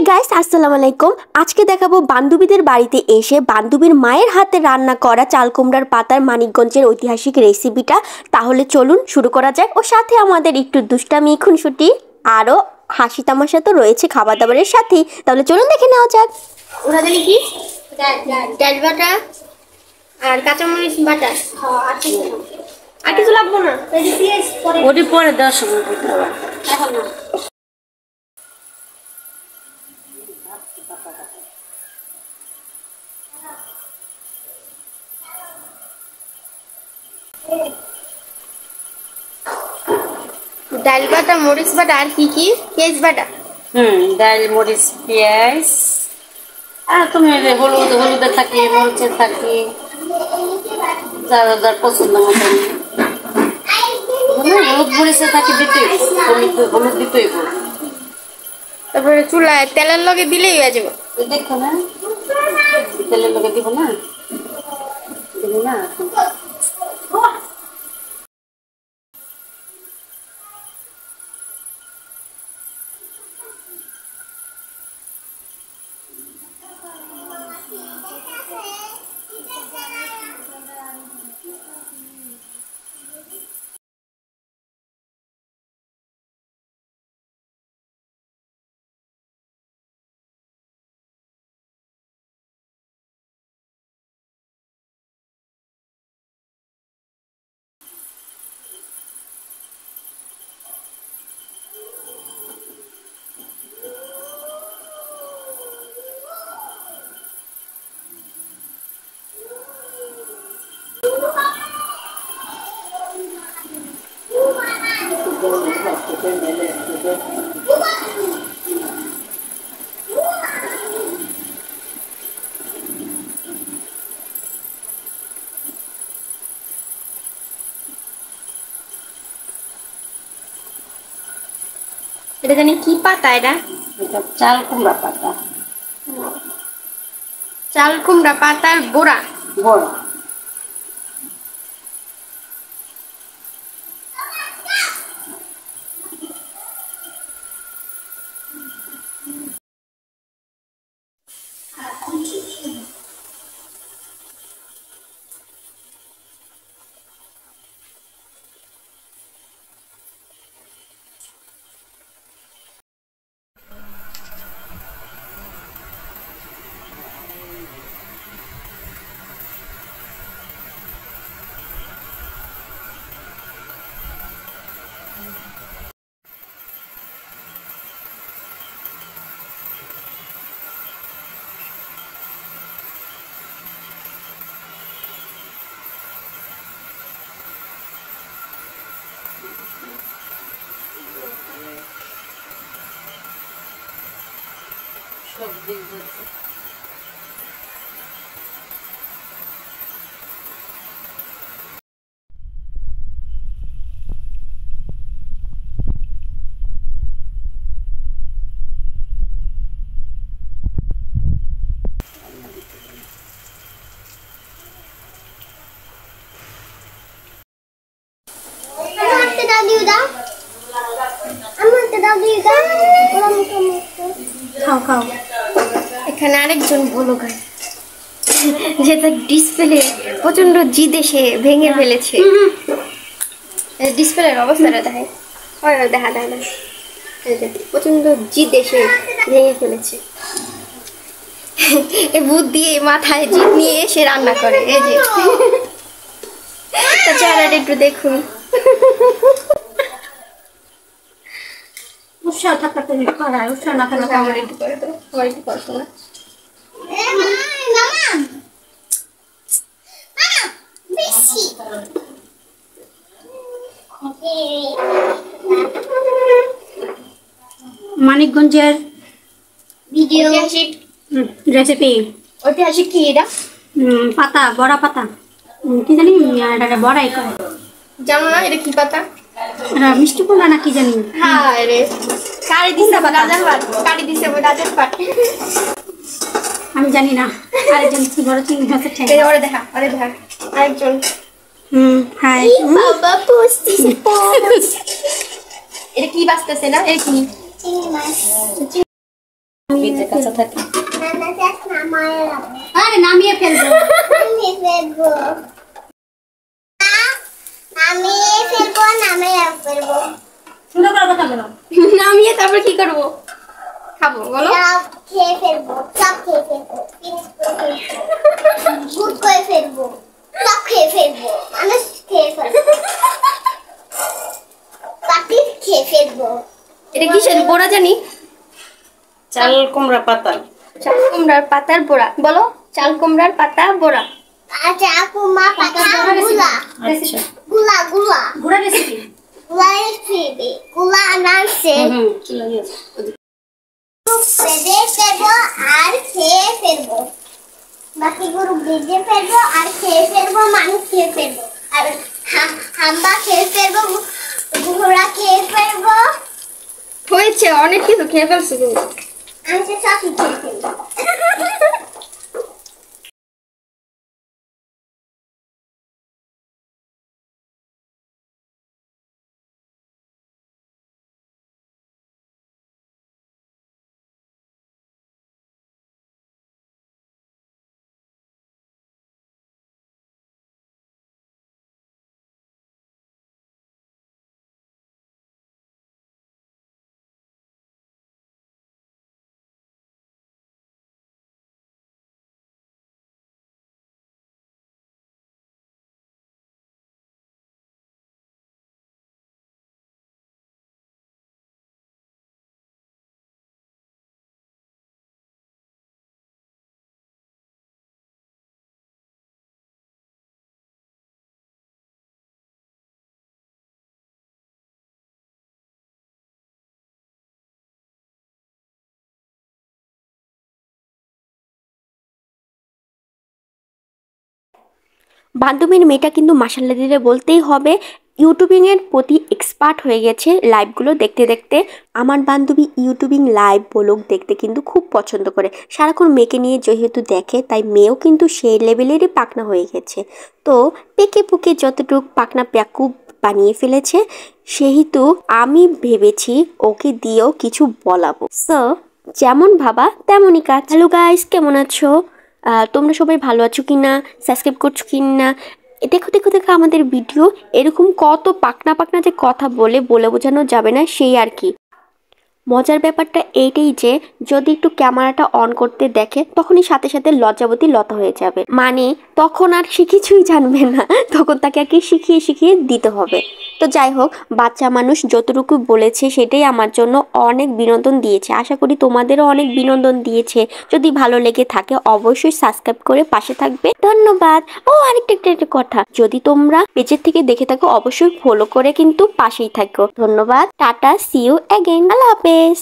Guys আসসালামু আলাইকুম। আজকে দেখাবো বান্ধবীদের বাড়িতে এসে বান্ধবীর মায়ের হাতে রান্না করা চাল কুমড়ার পাতার মানিকগঞ্জের ঐতিহাসিক রেসিপিটা। তাহলে চলুন শুরু করা যাক। ও সাথে আমাদের একটু দুষ্টামি খুনসুটি আরও হাসি তামাশা তো রয়েছে খাবার দাবারের সাথেই। তাহলে চলুন দেখে নেওয়া যাক। ওরা জানি কি ডাল বাটা আর কাঁচামরিচ বাটা আর কিছু লাগবে না। ওটি পরে দেওয়ার সময় এখন না ডাল বাটা মরিচ বাটা আর কি কি পেঁয়াজ বাটা ডাল মরিচ পেঁয়াজ আর তুমি হলুদে থাকি মরিচে থাকি যার যার পছন্দ মতন হলুদ মরিচে থাকি দিতেই হলুদ দিতেই তারপরে চুলায় তেলের লগে দিলেই হয়ে যাবে। দেখো না তেলের লগে দিব না দিব না এটা জানি কি পাতা? এটা চাল কুমড়া পাতা চাল কুমড়া পাতার বড়া। বড় সবজি খাও খাও। এখানে আরেকজন বলো গাই যেটা ডিসপ্লে প্রচন্ড জিদ এসে ভেঙে ফেলেছে। ডিসপ্লের অবস্থাটা দেখায় দেখা যায় না। প্রচন্ড জিদ এসে ভেঙে ফেলেছে। এ বুদ্ধ দিয়ে মাথায় জিদ নিয়ে এসে রান্না করে। এই যে তার চেহারাটা একটু দেখুন। উৎসাহ থাকতে করায়, উৎসাহ না থাকলে আমার একটু করে দেবো। আমার একটু করতো না। মানিকগঞ্জের ভিডিও রেসিপি ঐতিহাসিক কি এটা? পাতা বড়া পাতা কি জানি এটা বড়াই করে। জানো না এটা কি পাতা? মিষ্টি কুমড়া না কি জানি। হ্যাঁ রে কারি দিছে রাজার পাট, কারি দিছে রাজার পাট। আমি জানি না। আরেকজন কি বড় চিংড়ি মাছের ঠ্যাং। এই ওরে দেখা আরেকজন। হাই বাবা পোস্টিছে পোস্ট। এটা কি বাজতেছে না? এটা কি চিংড়ি মাছ। ভিতরে কাঁচা থাকে। নানা চাষ নামায় আরে নামিয়ে ফেলবো। নামিয়ে ফেলবো নামিয়ে ফেলবো। সুন্দর করে কথা বলো। নামিয়ে তারপর কি করবো? খাবো বলো। সব খেয়ে ফেলবো, সব খেয়ে ফেলবো, গুড করে ফেলবো, সব খেয়ে ফেলবো, মানুষ খেয়ে ফেলবো, পাখি খেয়ে ফেলবো। এটা কিসের বড়া জানি? চাল কুমড়া পাতা। চাল কুমড়ার পাতার বড়া। বলো, চাল কুমড়ার পাতা বড়া। আচ্ছা কুমা পাতা গুলা আচ্ছা গুলা গুলা গুড়া রেসিপি। গুলা রেসিপি গুলা আনারসে কি লাগিয়েছে? বেঁধে ফেলবো আর খেয়ে ফেলবো, বাকি গরু বেঁধে ফেলবো আর খেয়ে ফেলবো, মানুষ খেয়ে ফেলবো, আর হাম্বা খেয়ে ফেলবো, ঘোড়া খেয়ে ফেলবো, হয়েছে, অনেক কিছু খেয়ে ফেলছি তুমি। আমি তো সবই খেয়ে ফেলবো। বান্ধবীর মেয়েটা কিন্তু মাশাআল্লাহ দিলে বলতেই হবে, ইউটিউবিংয়ের প্রতি এক্সপার্ট হয়ে গেছে লাইভগুলো দেখতে দেখতে। আমার বান্ধবী ইউটিউবিং লাইভ ব্লগ দেখতে কিন্তু খুব পছন্দ করে, সারাক্ষণ মেয়েকে নিয়ে যেহেতু দেখে তাই মেয়েও কিন্তু সেই লেভেলেরই পাকনা হয়ে গেছে। তো পেকে পুকে যতটুকু পাকনা প্যাকুব বানিয়ে ফেলেছে, সেহেতু আমি ভেবেছি ওকে দিয়েও কিছু বলাবো। সো যেমন ভাবা তেমনই কাজ। হ্যালো গাইস, কেমন আছো? তোমরা সবাই ভালো আছো কি না, সাবস্ক্রাইব করছো কি না? দেখো দেখো দেখো আমাদের ভিডিও এরকম কত পাকনা পাকনা যে কথা বলে বোঝানো যাবে না, সেই আর কি। মজার ব্যাপারটা এইটাই যে যদি একটু ক্যামেরাটা অন করতে দেখে তখনই সাথে সাথে লজ্জাবতী লতা হয়ে যাবে, মানে তখন আর সে কিছুই জানবে না, তখন তাকে আর কি শিখিয়ে শিখিয়ে দিতে হবে। তো যাই হোক, বাচ্চা মানুষ যতটুকু বলেছে সেটাই আমার জন্য অনেক বিনোদন দিয়েছে, আশা করি তোমাদেরও অনেক বিনোদন দিয়েছে। যদি ভালো লেগে থাকে অবশ্যই সাবস্ক্রাইব করে পাশে থাকবে, ধন্যবাদ। ও আরেকটা একটা কথা, যদি তোমরা পেজের থেকে দেখে থাকো অবশ্যই ফলো করে কিন্তু পাশেই থাকো। ধন্যবাদ, টাটা, সি ইউ অ্যাগেইন, আল্লাহ হাফেজ।